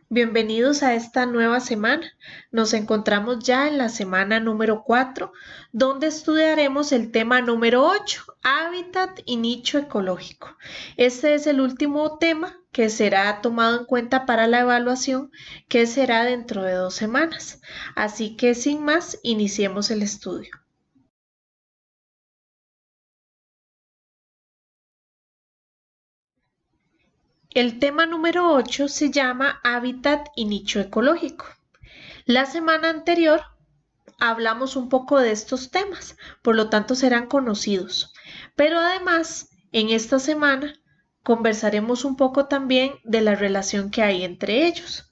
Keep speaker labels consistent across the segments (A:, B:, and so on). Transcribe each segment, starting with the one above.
A: Bienvenidos a esta nueva semana. Nos encontramos ya en la semana número 4, donde estudiaremos el tema número 8, hábitat y nicho ecológico. Este es el último tema que será tomado en cuenta para la evaluación, que será dentro de 2 semanas. Así que sin más, iniciemos el estudio. El tema número 8 se llama hábitat y nicho ecológico. La semana anterior hablamos un poco de estos temas, por lo tanto serán conocidos. Pero además, en esta semana conversaremos un poco también de la relación que hay entre ellos.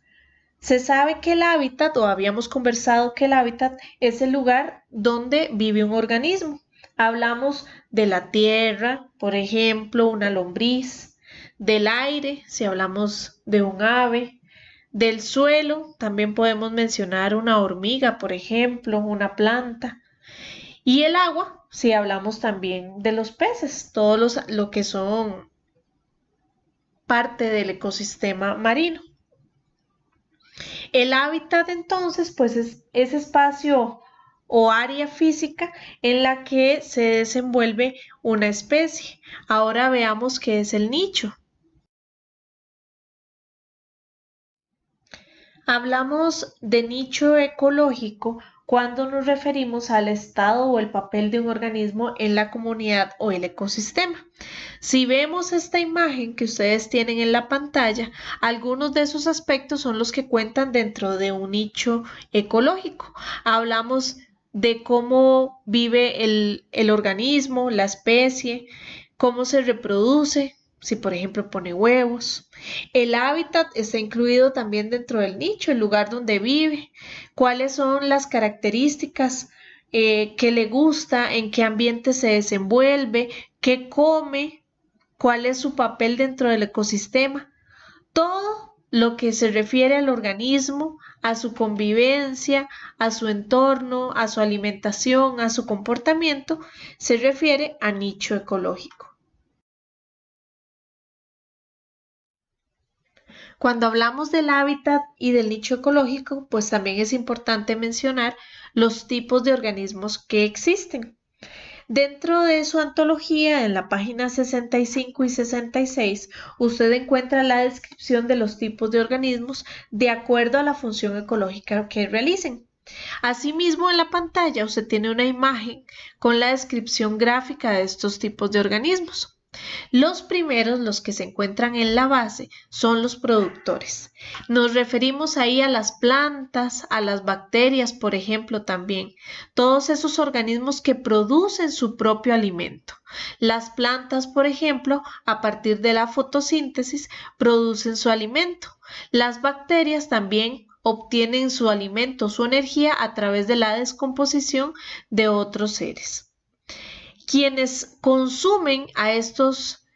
A: Se sabe que el hábitat, o habíamos conversado que el hábitat es el lugar donde vive un organismo. Hablamos de la tierra, por ejemplo, una lombriz, del aire, si hablamos de un ave, del suelo, también podemos mencionar una hormiga, por ejemplo, una planta. Y el agua, si hablamos también de los peces, lo que son parte del ecosistema marino. El hábitat entonces, pues es ese espacio o área física en la que se desenvuelve una especie. Ahora veamos qué es el nicho. Hablamos de nicho ecológico cuando nos referimos al estado o el papel de un organismo en la comunidad o el ecosistema. Si vemos esta imagen que ustedes tienen en la pantalla, algunos de esos aspectos son los que cuentan dentro de un nicho ecológico. Hablamos de cómo vive el organismo, la especie, cómo se reproduce, si por ejemplo pone huevos. El hábitat está incluido también dentro del nicho, el lugar donde vive, cuáles son las características que le gusta, en qué ambiente se desenvuelve, qué come, cuál es su papel dentro del ecosistema. Todo lo que se refiere al organismo, a su convivencia, a su entorno, a su alimentación, a su comportamiento, se refiere a nicho ecológico. Cuando hablamos del hábitat y del nicho ecológico, pues también es importante mencionar los tipos de organismos que existen. Dentro de su antología, en la página 65 y 66, usted encuentra la descripción de los tipos de organismos de acuerdo a la función ecológica que realicen. Asimismo, en la pantalla usted tiene una imagen con la descripción gráfica de estos tipos de organismos. Los primeros, los que se encuentran en la base, son los productores. Nos referimos ahí a las plantas, a las bacterias, por ejemplo, también. Todos esos organismos que producen su propio alimento. Las plantas, por ejemplo, a partir de la fotosíntesis, producen su alimento. Las bacterias también obtienen su alimento, su energía a través de la descomposición de otros seres. Quienes consumen a estos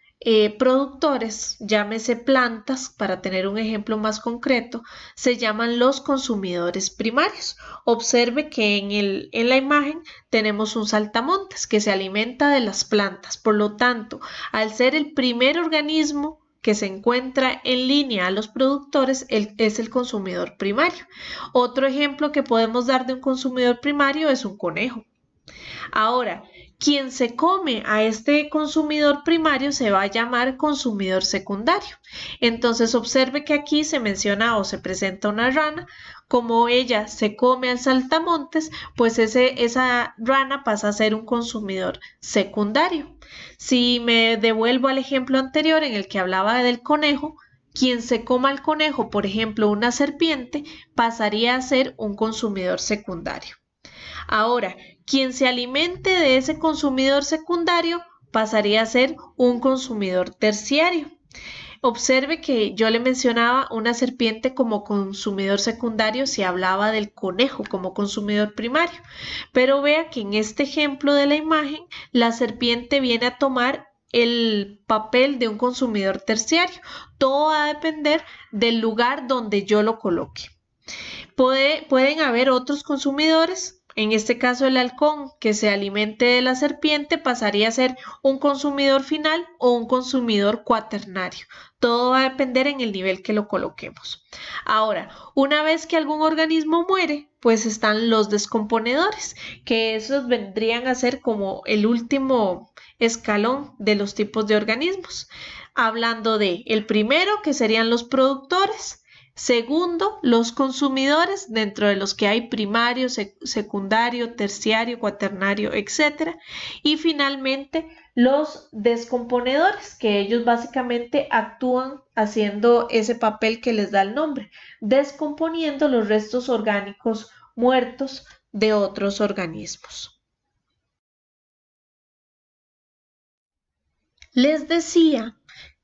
A: productores, llámese plantas, para tener un ejemplo más concreto, se llaman los consumidores primarios. Observe que en la imagen tenemos un saltamontes que se alimenta de las plantas. Por lo tanto, al ser el primer organismo que se encuentra en línea a los productores, es el consumidor primario. Otro ejemplo que podemos dar de un consumidor primario es un conejo. Ahora, quien se come a este consumidor primario se va a llamar consumidor secundario. Entonces observe que aquí se menciona o se presenta una rana, como ella se come al saltamontes, pues esa rana pasa a ser un consumidor secundario. Si me devuelvo al ejemplo anterior en el que hablaba del conejo, quien se coma al conejo, por ejemplo, una serpiente, pasaría a ser un consumidor secundario. Ahora, quien se alimente de ese consumidor secundario pasaría a ser un consumidor terciario. Observe que yo le mencionaba una serpiente como consumidor secundario si hablaba del conejo como consumidor primario, pero vea que en este ejemplo de la imagen la serpiente viene a tomar el papel de un consumidor terciario. Todo va a depender del lugar donde yo lo coloque. Pueden haber otros consumidores en este caso el halcón que se alimente de la serpiente pasaría a ser un consumidor final o un consumidor cuaternario. Todo va a depender en el nivel que lo coloquemos. Ahora, una vez que algún organismo muere, pues están los descomponedores, que esos vendrían a ser como el último escalón de los tipos de organismos. Hablando de el primero, que serían los productores. Segundo, los consumidores, dentro de los que hay primario, secundario, terciario, cuaternario, etc. Y finalmente, los descomponedores, que ellos básicamente actúan haciendo ese papel que les da el nombre, descomponiendo los restos orgánicos muertos de otros organismos. Les decía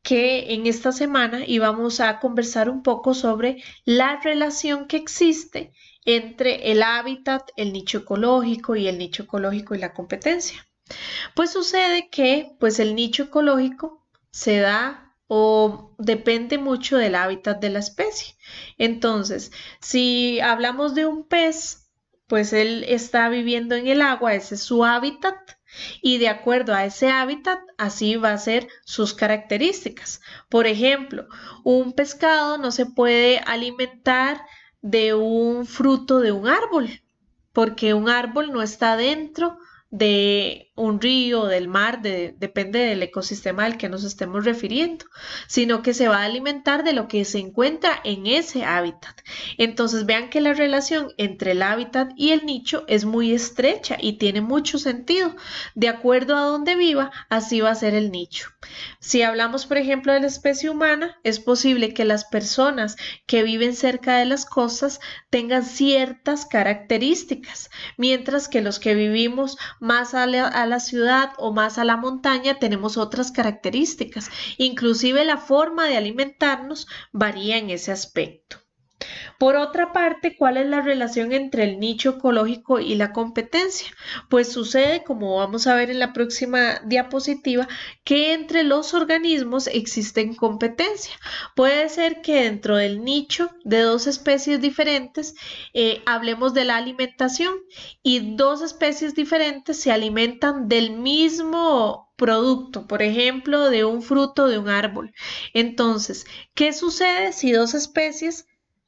A: que en esta semana íbamos a conversar un poco sobre la relación que existe entre el hábitat, el nicho ecológico y el nicho ecológico y la competencia. Pues sucede que pues el nicho ecológico se da o depende mucho del hábitat de la especie. Entonces, si hablamos de un pez, pues él está viviendo en el agua, ese es su hábitat, y de acuerdo a ese hábitat, así va a ser sus características. Por ejemplo, un pescado no se puede alimentar de un fruto de un árbol, porque un árbol no está dentro de un río, del mar, depende del ecosistema al que nos estemos refiriendo, sino que se va a alimentar de lo que se encuentra en ese hábitat. Entonces vean que la relación entre el hábitat y el nicho es muy estrecha y tiene mucho sentido. De acuerdo a donde viva, así va a ser el nicho. Si hablamos, por ejemplo, de la especie humana, es posible que las personas que viven cerca de las costas tengan ciertas características, mientras que los que vivimos más a la ciudad o más a la montaña tenemos otras características. Inclusive la forma de alimentarnos varía en ese aspecto. Por otra parte, ¿cuál es la relación entre el nicho ecológico y la competencia? Pues sucede, como vamos a ver en la próxima diapositiva, que entre los organismos existen competencia. Puede ser que dentro del nicho de dos especies diferentes hablemos de la alimentación y dos especies diferentes se alimentan del mismo producto, por ejemplo, de un fruto de un árbol. Entonces, ¿qué sucede si dos especies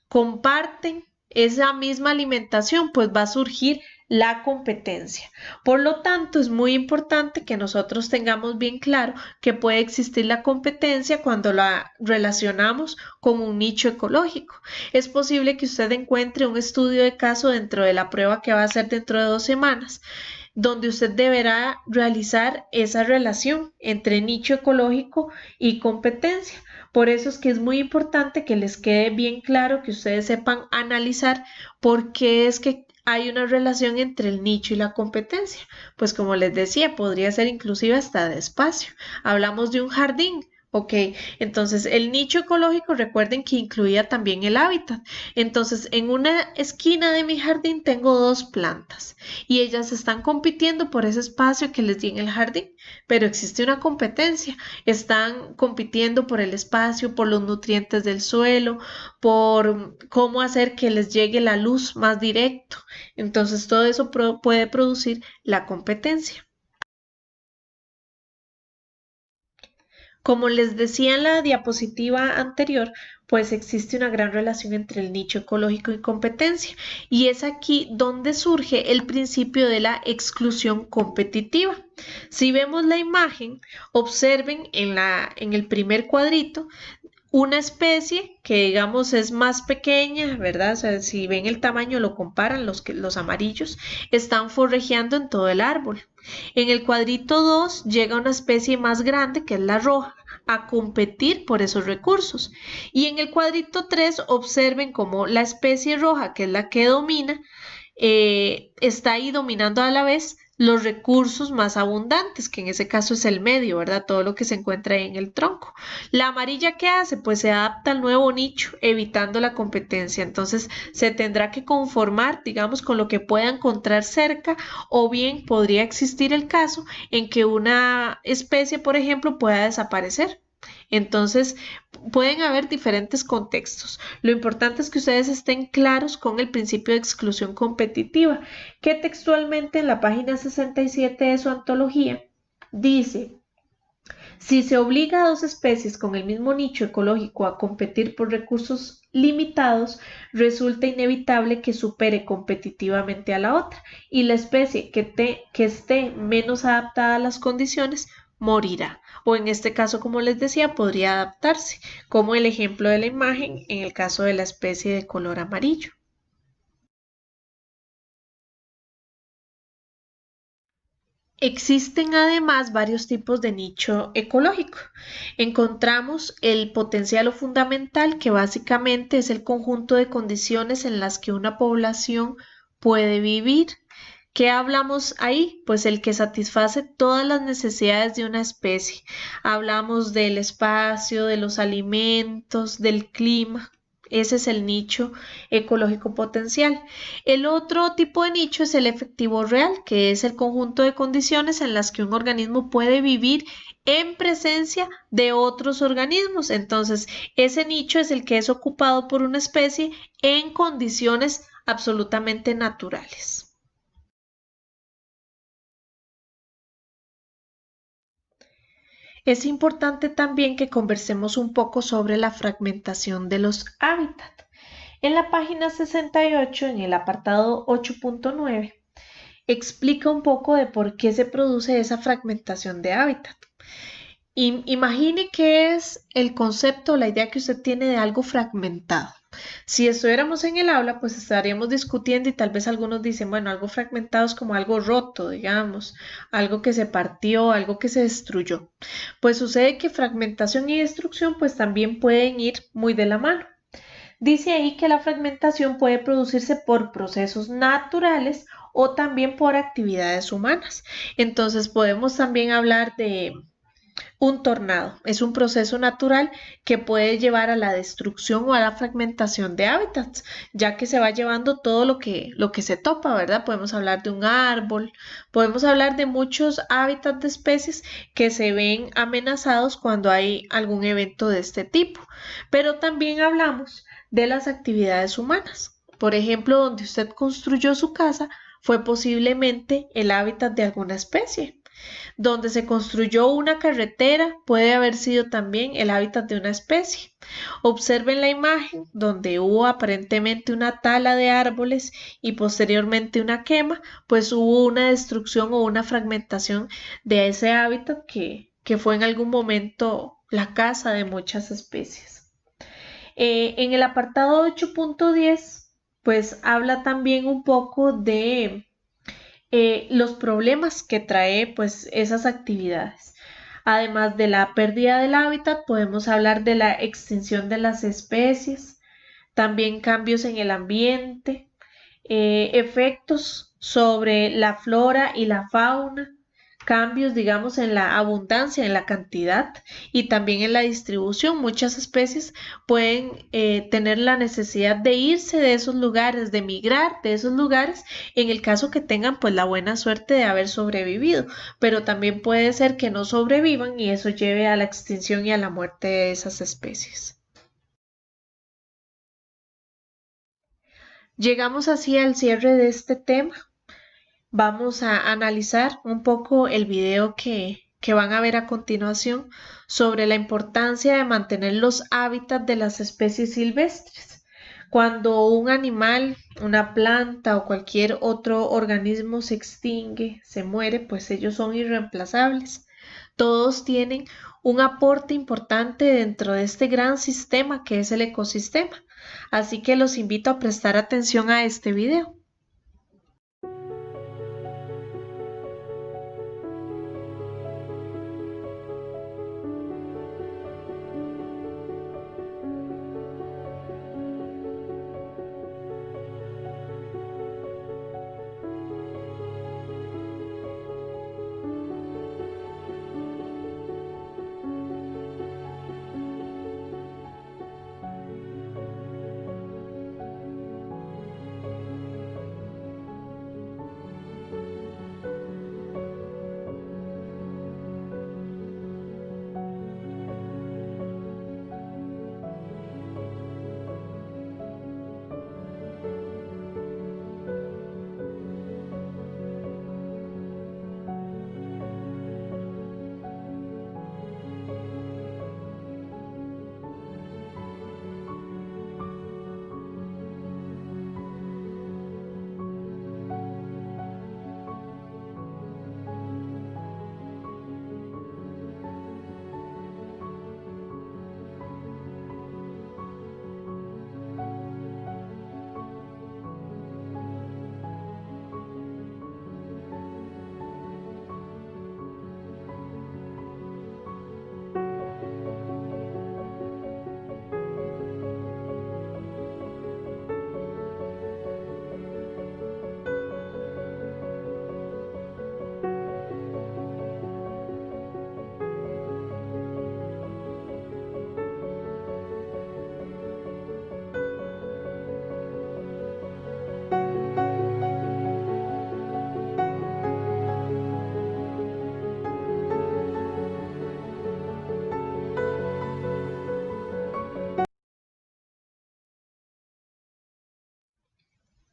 A: comparten esa misma alimentación? Pues va a surgir la competencia. Por lo tanto, es muy importante que nosotros tengamos bien claro que puede existir la competencia cuando la relacionamos con un nicho ecológico. Es posible que usted encuentre un estudio de caso dentro de la prueba que va a hacer dentro de 2 semanas, donde usted deberá realizar esa relación entre nicho ecológico y competencia. Por eso es que es muy importante que les quede bien claro, que ustedes sepan analizar por qué es que hay una relación entre el nicho y la competencia. Pues como les decía, podría ser inclusive hasta de espacio. Hablamos de un jardín. Ok, entonces el nicho ecológico, recuerden que incluía también el hábitat. Entonces, en una esquina de mi jardín tengo 2 plantas y ellas están compitiendo por ese espacio que les di en el jardín, pero existe una competencia. Están compitiendo por el espacio, por los nutrientes del suelo, por cómo hacer que les llegue la luz más directo. Entonces, todo eso puede producir la competencia. Como les decía en la diapositiva anterior, pues existe una gran relación entre el nicho ecológico y competencia, y es aquí donde surge el principio de la exclusión competitiva. Si vemos la imagen, observen en el primer cuadrito una especie que digamos es más pequeña, ¿verdad? O sea, si ven el tamaño, lo comparan, los amarillos están forrajeando en todo el árbol. En el cuadrito 2 llega una especie más grande, que es la roja, a competir por esos recursos. Y en el cuadrito 3 observen cómo la especie roja, que es la que domina, está ahí dominando a la vez los recursos más abundantes, que en ese caso es el medio, ¿verdad? Todo lo que se encuentra ahí en el tronco. La amarilla, ¿qué hace? Pues se adapta al nuevo nicho, evitando la competencia. Entonces se tendrá que conformar, digamos, con lo que pueda encontrar cerca, o bien podría existir el caso en que una especie, por ejemplo, pueda desaparecer. Entonces, pueden haber diferentes contextos. Lo importante es que ustedes estén claros con el principio de exclusión competitiva, que textualmente en la página 67 de su antología dice: si se obliga a dos especies con el mismo nicho ecológico a competir por recursos limitados, resulta inevitable que supere competitivamente a la otra y la especie que esté menos adaptada a las condiciones morirá. O en este caso, como les decía, podría adaptarse, como el ejemplo de la imagen en el caso de la especie de color amarillo. Existen además varios tipos de nicho ecológico. Encontramos el potencial o fundamental, que básicamente es el conjunto de condiciones en las que una población puede vivir. ¿Qué hablamos ahí? Pues el que satisface todas las necesidades de una especie. Hablamos del espacio, de los alimentos, del clima. Ese es el nicho ecológico potencial. El otro tipo de nicho es el efectivo real, que es el conjunto de condiciones en las que un organismo puede vivir en presencia de otros organismos. Entonces, ese nicho es el que es ocupado por una especie en condiciones absolutamente naturales. Es importante también que conversemos un poco sobre la fragmentación de los hábitats. En la página 68, en el apartado 8.9, explica un poco de por qué se produce esa fragmentación de hábitat. Imagine qué es el concepto, la idea que usted tiene de algo fragmentado. Si estuviéramos en el aula, pues estaríamos discutiendo y tal vez algunos dicen, bueno, algo fragmentado es como algo roto, digamos, algo que se partió, algo que se destruyó. Pues sucede que fragmentación y destrucción pues también pueden ir muy de la mano. Dice ahí que la fragmentación puede producirse por procesos naturales o también por actividades humanas. Entonces podemos también hablar de un tornado. Es un proceso natural que puede llevar a la destrucción o a la fragmentación de hábitats, ya que se va llevando todo lo que se topa, ¿verdad? Podemos hablar de un árbol, podemos hablar de muchos hábitats de especies que se ven amenazados cuando hay algún evento de este tipo. Pero también hablamos de las actividades humanas. Por ejemplo, donde usted construyó su casa fue posiblemente el hábitat de alguna especie. Donde se construyó una carretera puede haber sido también el hábitat de una especie. Observen la imagen donde hubo aparentemente una tala de árboles y posteriormente una quema, pues hubo una destrucción o una fragmentación de ese hábitat que fue en algún momento la casa de muchas especies. En el apartado 8.10, pues habla también un poco de los problemas que trae pues esas actividades. Además de la pérdida del hábitat, podemos hablar de la extinción de las especies, también cambios en el ambiente, efectos sobre la flora y la fauna, cambios, digamos, en la abundancia, en la cantidad y también en la distribución. Muchas especies pueden tener la necesidad de irse de esos lugares, de migrar de esos lugares, en el caso que tengan pues la buena suerte de haber sobrevivido, pero también puede ser que no sobrevivan y eso lleve a la extinción y a la muerte de esas especies. Llegamos así al cierre de este tema. Vamos a analizar un poco el video que van a ver a continuación sobre la importancia de mantener los hábitats de las especies silvestres. Cuando un animal, una planta o cualquier otro organismo se extingue, se muere, pues ellos son irreemplazables. Todos tienen un aporte importante dentro de este gran sistema que es el ecosistema. Así que los invito a prestar atención a este video.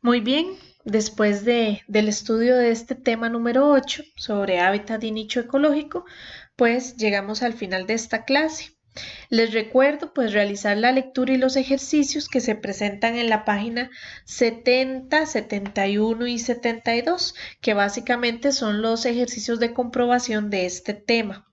A: Muy bien, después del estudio de este tema número 8 sobre hábitat y nicho ecológico, pues llegamos al final de esta clase. Les recuerdo pues realizar la lectura y los ejercicios que se presentan en la página 70, 71 y 72, que básicamente son los ejercicios de comprobación de este tema.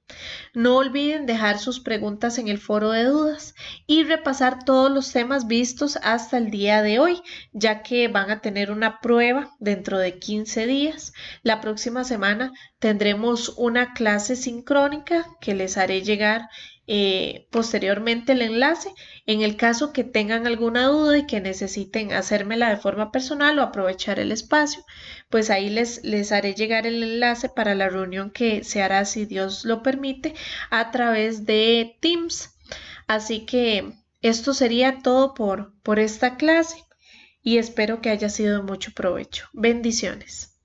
A: No olviden dejar sus preguntas en el foro de dudas y repasar todos los temas vistos hasta el día de hoy, ya que van a tener una prueba dentro de 15 días. La próxima semana tendremos una clase sincrónica que les haré llegar posteriormente el enlace en el caso que tengan alguna duda y que necesiten hacérmela de forma personal o aprovechar el espacio, pues ahí les haré llegar el enlace para la reunión que se hará, si Dios lo permite, a través de Teams. Así que esto sería todo por esta clase y espero que haya sido de mucho provecho. Bendiciones.